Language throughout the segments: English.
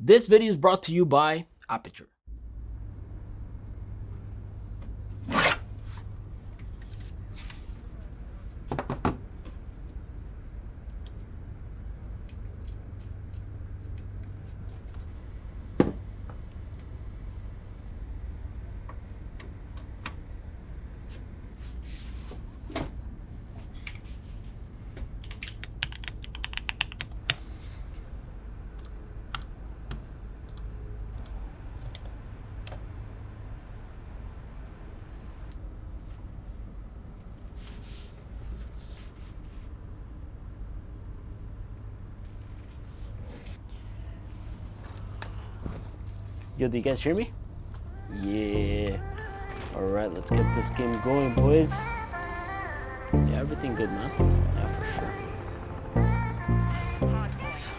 This video is brought to you by Aputure. Yo, do you guys hear me? Yeah. Alright, let's get this game going, boys. Yeah, everything good, man. Yeah, for sure. Nice.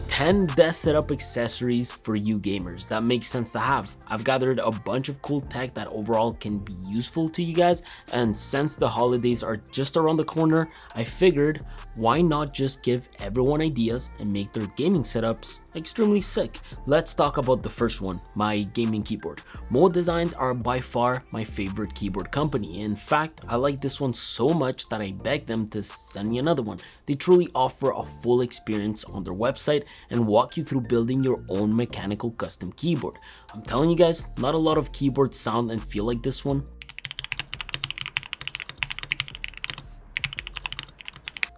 10 desk setup accessories for you gamers that makes sense to have. I've gathered a bunch of cool tech that overall can be useful to you guys, and since the holidays are just around the corner, I figured why not just give everyone ideas and make their gaming setups extremely sick. Let's talk about the first one, my gaming keyboard. Mode Designs are by far my favorite keyboard company. In fact, I like this one so much that I begged them to send me another one. They truly offer a full experience on their website and walk you through building your own mechanical custom keyboard. I'm telling you guys, not a lot of keyboards sound and feel like this one.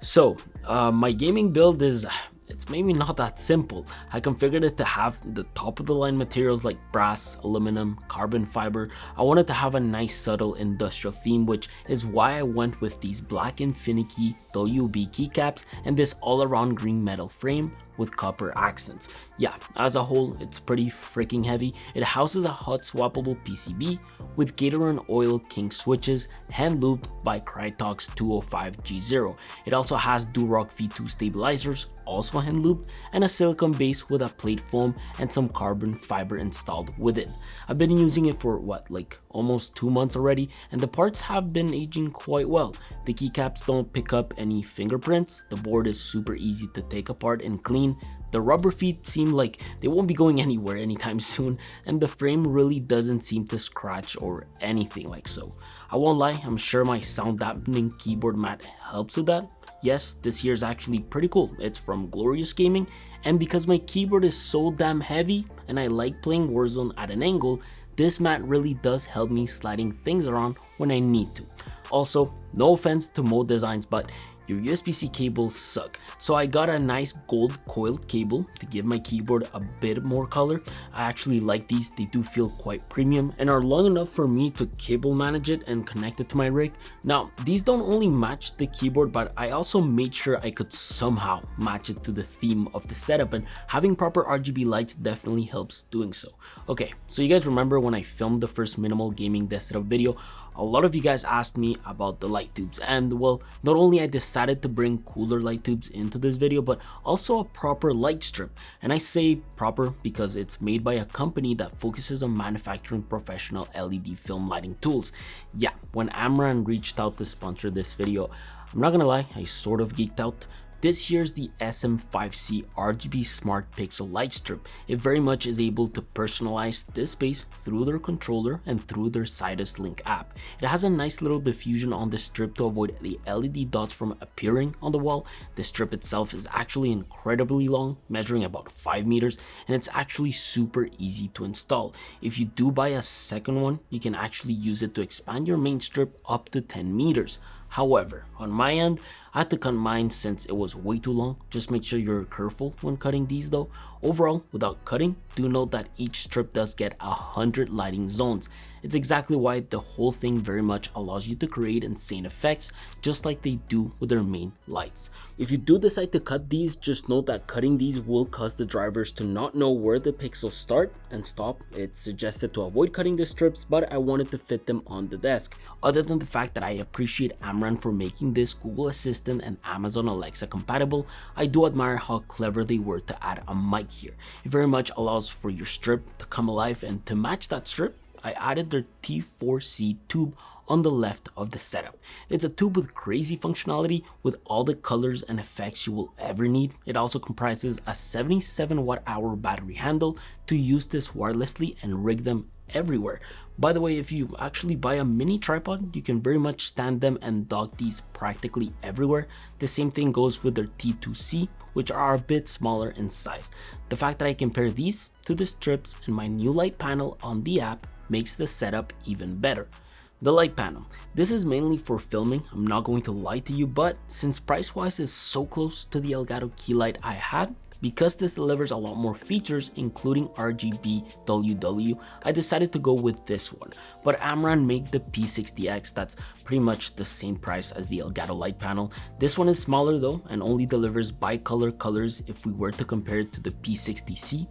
So, my gaming build is, it's maybe not that simple. I configured it to have the top of the line materials like brass, aluminum, carbon fiber. I wanted to have a nice subtle industrial theme, which is why I went with these black and finicky WB keycaps and this all around green metal frame with copper accents. Yeah, as a whole, it's pretty freaking heavy. It houses a hot swappable PCB with Gator oil king switches, hand looped by Crytox 205G0. It also has Durock V2 stabilizers, also hand looped, and a silicone base with a plate foam and some carbon fiber installed with it. I've been using it for almost 2 months already, and the parts have been aging quite well. The keycaps don't pick up any fingerprints, the board is super easy to take apart and clean, the rubber feet seem like they won't be going anywhere anytime soon, and the frame really doesn't seem to scratch or anything like so. I won't lie, I'm sure my sound dampening keyboard mat helps with that. Yes, this here is actually pretty cool. It's from Glorious Gaming, and because my keyboard is so damn heavy and I like playing Warzone at an angle, this mat really does help me sliding things around when I need to. Also, no offense to Mode Designs, but your USB-C cables suck. So I got a nice gold coiled cable to give my keyboard a bit more color. I actually like these, they do feel quite premium and are long enough for me to cable manage it and connect it to my rig. Now, these don't only match the keyboard, but I also made sure I could somehow match it to the theme of the setup, and having proper RGB lights definitely helps doing so. Okay, so you guys remember when I filmed the first minimal gaming desk setup video, a lot of you guys asked me about the light tubes, and well, not only I decided to bring cooler light tubes into this video, but also a proper light strip. And I say proper because it's made by a company that focuses on manufacturing professional LED film lighting tools. Yeah, when Amran reached out to sponsor this video, I'm not gonna lie, I sort of geeked out. This here's the SM5C RGB Smart Pixel Light Strip. It very much is able to personalize this space through their controller and through their Sidus Link app. It has a nice little diffusion on the strip to avoid the LED dots from appearing on the wall. The strip itself is actually incredibly long, measuring about 5 meters, and it's actually super easy to install. If you do buy a second one, you can actually use it to expand your main strip up to 10 meters. However, on my end, I had to cut mine since it was way too long. Just make sure you're careful when cutting these though. Overall, without cutting, do note that each strip does get 100 lighting zones. It's exactly why the whole thing very much allows you to create insane effects, just like they do with their main lights. If you do decide to cut these, just note that cutting these will cause the drivers to not know where the pixels start and stop. It's suggested to avoid cutting the strips, but I wanted to fit them on the desk. Other than the fact that I appreciate Amran for making this Google Assistant and Amazon Alexa compatible, I do admire how clever they were to add a mic here. It very much allows for your strip to come alive, and to match that strip, I added their T4C tube on the left of the setup. It's a tube with crazy functionality with all the colors and effects you will ever need. It also comprises a 77 watt-hour battery handle to use this wirelessly and rig them everywhere. By the way, if you actually buy a mini tripod, you can very much stand them and dock these practically everywhere. The same thing goes with their T2C, which are a bit smaller in size. The fact that I can pair these to the strips and my new light panel on the app makes the setup even better. The light panel. This is mainly for filming, I'm not going to lie to you, but since price-wise is so close to the Elgato key light I had, because this delivers a lot more features including RGB WW, I decided to go with this one. But Amran made the P60X that's pretty much the same price as the Elgato light panel. This one is smaller though and only delivers bicolor colors if we were to compare it to the P60C.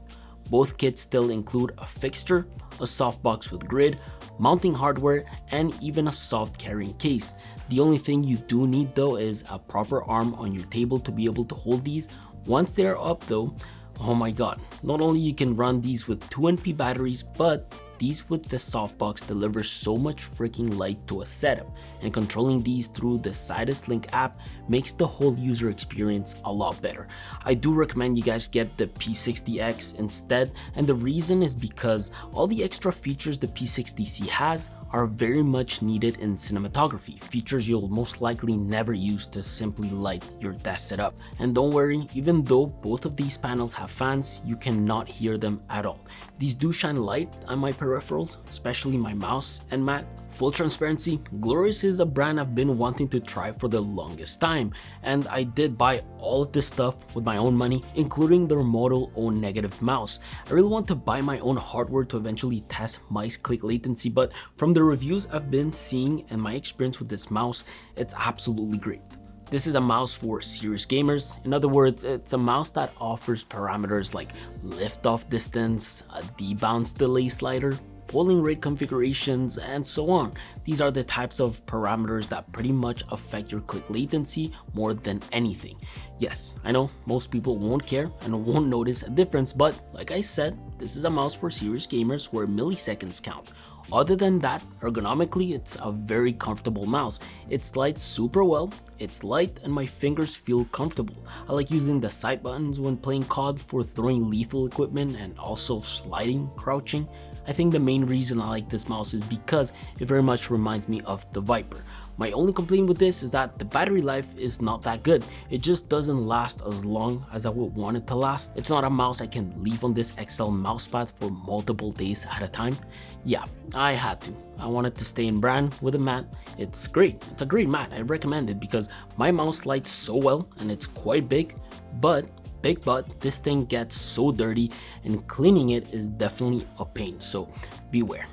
Both kits still include a fixture, a softbox with grid, mounting hardware, and even a soft carrying case. The only thing you do need though is a proper arm on your table to be able to hold these. Once they are up though, oh my god, not only you can run these with 2NP batteries, but these with the softbox deliver so much freaking light to a setup, and controlling these through the Sandsisk Link app makes the whole user experience a lot better. I do recommend you guys get the P60X instead, and the reason is because all the extra features the P60C has are very much needed in cinematography, features you'll most likely never use to simply light your desk setup. And don't worry, even though both of these panels have fans, you cannot hear them at all. These do shine light on my peripherals, especially my mouse and mat. Full transparency, Glorious is a brand I've been wanting to try for the longest time, and I did buy all of this stuff with my own money, including their Model O negative mouse. I really want to buy my own hardware to eventually test mice click latency, but from the reviews I've been seeing and my experience with this mouse, it's absolutely great. This is a mouse for serious gamers. In other words, it's a mouse that offers parameters like lift-off distance, a debounce delay slider, polling rate configurations, and so on. These are the types of parameters that pretty much affect your click latency more than anything. Yes, I know most people won't care and won't notice a difference, but like I said, this is a mouse for serious gamers where milliseconds count. Other than that, ergonomically, it's a very comfortable mouse. It slides super well, it's light, and my fingers feel comfortable. I like using the side buttons when playing COD for throwing lethal equipment and also sliding, crouching. I think the main reason I like this mouse is because it very much reminds me of the Viper. My only complaint with this is that the battery life is not that good. It just doesn't last as long as I would want it to last. It's not a mouse I can leave on this XL mousepad for multiple days at a time. Yeah, I had to. I wanted to stay in brand with a mat. It's great. It's a great mat. I recommend it because my mouse slides so well and it's quite big, but this thing gets so dirty and cleaning it is definitely a pain, so beware.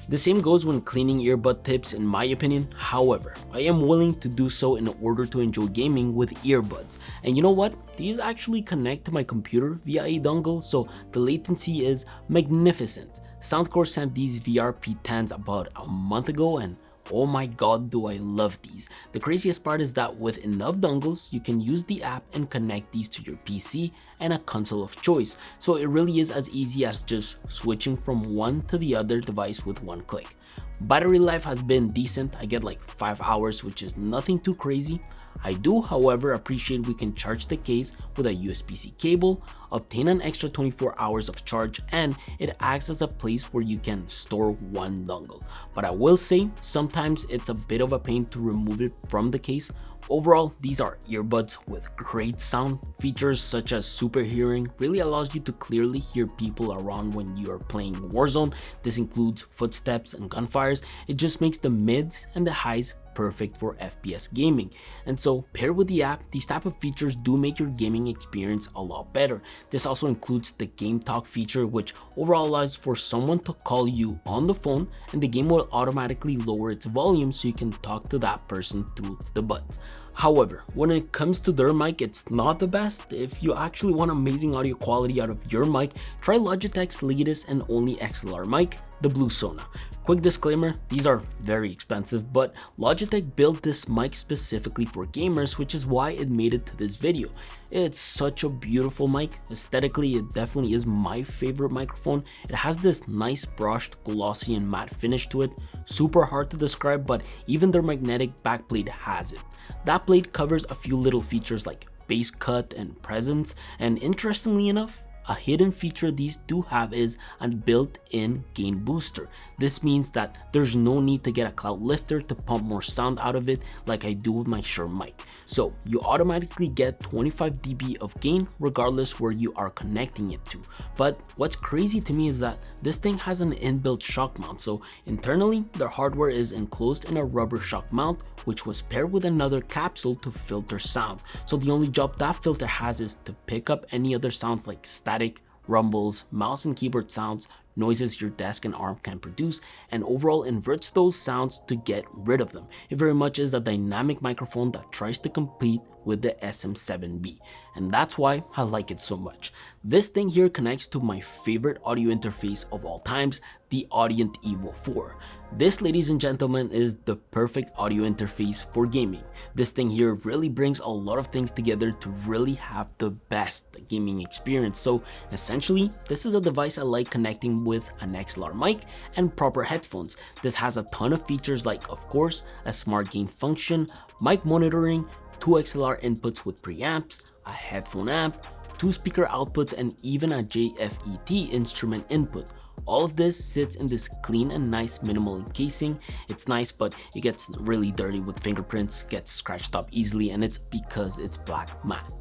The same goes when cleaning earbud tips in my opinion. However, I am willing to do so in order to enjoy gaming with earbuds. And you know what? These actually connect to my computer via a dongle, so the latency is magnificent. SoundCore sent these VR P10s about a month ago and oh my god, do I love these. The craziest part is that with enough dongles, you can use the app and connect these to your PC and a console of choice. So it really is as easy as just switching from one to the other device with one click. Battery life has been decent. I get like 5 hours, which is nothing too crazy. I do, however, appreciate we can charge the case with a USB-C cable, obtain an extra 24 hours of charge, and it acts as a place where you can store one dongle. But I will say, sometimes it's a bit of a pain to remove it from the case. Overall, these are earbuds with great sound. Features such as super hearing really allows you to clearly hear people around when you are playing Warzone. This includes footsteps and gunfires. It just makes the mids and the highs perfect for FPS gaming. And so paired with the app, these type of features do make your gaming experience a lot better. This also includes the game talk feature, which overall allows for someone to call you on the phone and the game will automatically lower its volume so you can talk to that person through the buds. However, when it comes to their mic, it's not the best. If you actually want amazing audio quality out of your mic, try Logitech's latest and only XLR mic, the blue Sona. Quick disclaimer, these are very expensive, but Logitech built this mic specifically for gamers, which is why it made it to this video. It's such a beautiful mic. Aesthetically, it definitely is my favorite microphone. It has this nice brushed, glossy and matte finish to it. Super hard to describe, but even their magnetic backplate has it. That plate covers a few little features like bass cut and presence, and interestingly enough, a hidden feature these do have is a built-in gain booster. This means that there's no need to get a cloud lifter to pump more sound out of it like I do with my Shure mic. So you automatically get 25 dB of gain regardless where you are connecting it to. But what's crazy to me is that this thing has an inbuilt shock mount, so internally their hardware is enclosed in a rubber shock mount which was paired with another capsule to filter sound. So the only job that filter has is to pick up any other sounds like static, rumbles, mouse and keyboard sounds, noises your desk and arm can produce, and overall inverts those sounds to get rid of them. It very much is a dynamic microphone that tries to compete with the SM7B, and that's why I like it so much. This thing here connects to my favorite audio interface of all times, the Audient Evo 4. This, ladies and gentlemen, is the perfect audio interface for gaming. This thing here really brings a lot of things together to really have the best gaming experience. So essentially, this is a device I like connecting with an XLR mic and proper headphones. This has a ton of features like, of course, a smart gain function, mic monitoring, 2 XLR inputs with preamps, a headphone amp, 2 speaker outputs, and even a JFET instrument input. All of this sits in this clean and nice minimal encasing. It's nice, but it gets really dirty with fingerprints, gets scratched up easily, and it's because it's black matte.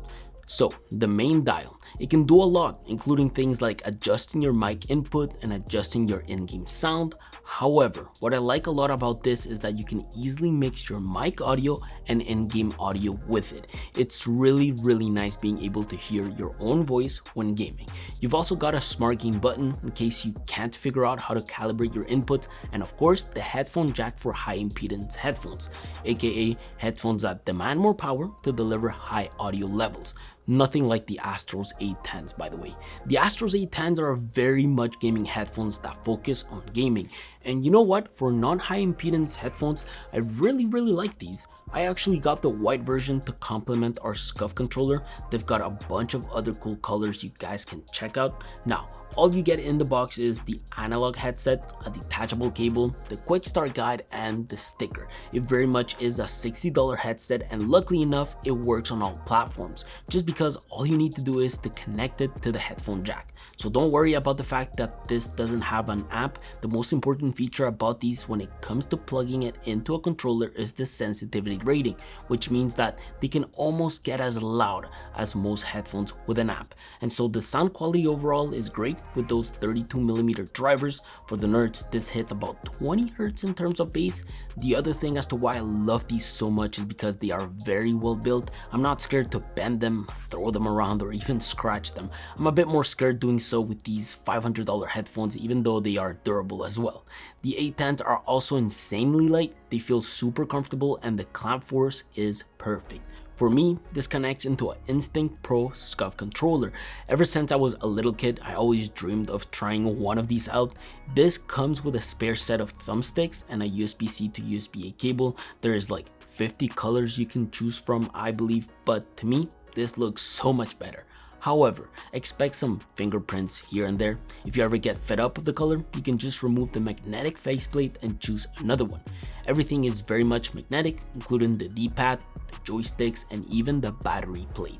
So the main dial, it can do a lot, including things like adjusting your mic input and adjusting your in-game sound. However, what I like a lot about this is that you can easily mix your mic audio and in-game audio with it. It's really nice being able to hear your own voice when gaming. You've also got a smart gain button in case you can't figure out how to calibrate your inputs, and of course the headphone jack for high impedance headphones, aka headphones that demand more power to deliver high audio levels. Nothing like the Astro A10s, by the way. The Astro A10s are very much gaming headphones that focus on gaming. And you know what? For non-high impedance headphones, I really like these. I actually got the white version to complement our SCUF controller. They've got a bunch of other cool colors you guys can check out. Now, all you get in the box is the analog headset, a detachable cable, the quick start guide, and the sticker. It very much is a $60 headset, and luckily enough, it works on all platforms, just because all you need to do is to connect it to the headphone jack. So don't worry about the fact that this doesn't have an amp. The most important feature about these when it comes to plugging it into a controller is the sensitivity rating, which means that they can almost get as loud as most headphones with an amp. And so the sound quality overall is great with those 32mm drivers. For the nerds, this hits about 20 Hz in terms of bass. The other thing as to why I love these so much is because they are very well built. I'm not scared to bend them, throw them around, or even scratch them. I'm a bit more scared doing so with these $500 headphones, even though they are durable as well. The A10s are also insanely light, they feel super comfortable, and the clamp force is perfect. For me, this connects into an Instinct Pro SCUF controller. Ever since I was a little kid, I always dreamed of trying one of these out. This comes with a spare set of thumbsticks and a USB-C to USB-A cable. There is like 50 colors you can choose from, I believe, but to me, this looks so much better. However, expect some fingerprints here and there. If you ever get fed up with the color, you can just remove the magnetic faceplate and choose another one. Everything is very much magnetic, including the D-pad, the joysticks, and even the battery plate.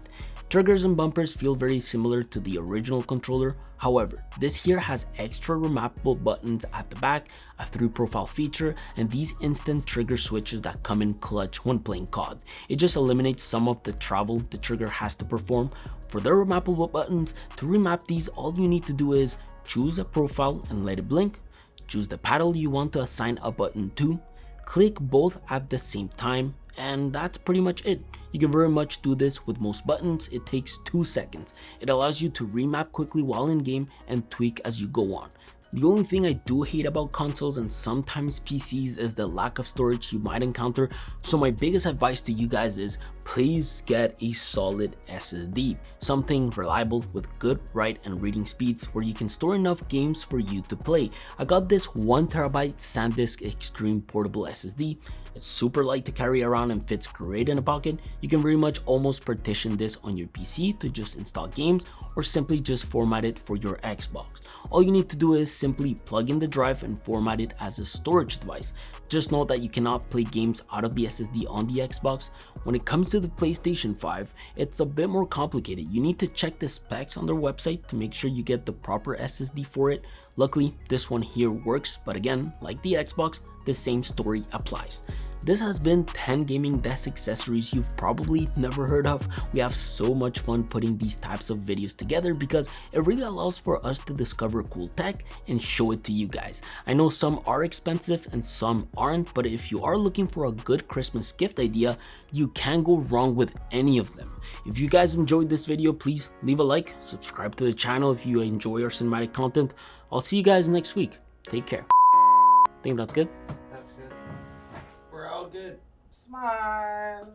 Triggers and bumpers feel very similar to the original controller. However, this here has extra remappable buttons at the back, a 3-profile feature, and these instant trigger switches that come in clutch when playing COD. It just eliminates some of the travel the trigger has to perform. For the remappable buttons, to remap these, all you need to do is choose a profile and let it blink, choose the paddle you want to assign a button to, click both at the same time, and that's pretty much it. You can very much do this with most buttons. It takes 2 seconds. It allows you to remap quickly while in game and tweak as you go on. The only thing I do hate about consoles and sometimes PCs is the lack of storage you might encounter, so my biggest advice to you guys is please get a solid SSD, something reliable with good write and reading speeds where you can store enough games for you to play. I got this 1TB Sandsisk Extreme portable SSD. It's super light to carry around and fits great in a pocket. You can pretty much almost partition this on your PC to just install games or simply just format it for your Xbox. All you need to do is simply plug in the drive and format it as a storage device. Just note that you cannot play games out of the SSD on the Xbox. When it comes to the PlayStation 5, it's a bit more complicated. You need to check the specs on their website to make sure you get the proper SSD for it. Luckily, this one here works, but again, like the Xbox, the same story applies. This has been 10 gaming desk accessories you've probably never heard of. We have so much fun putting these types of videos together because it really allows for us to discover cool tech and show it to you guys. I know some are expensive and some aren't, but if you are looking for a good Christmas gift idea, you can't go wrong with any of them. If you guys enjoyed this video, please leave a like, subscribe to the channel if you enjoy our cinematic content. I'll see you guys next week. Take care. Think that's good? That's good. We're all good. Smile.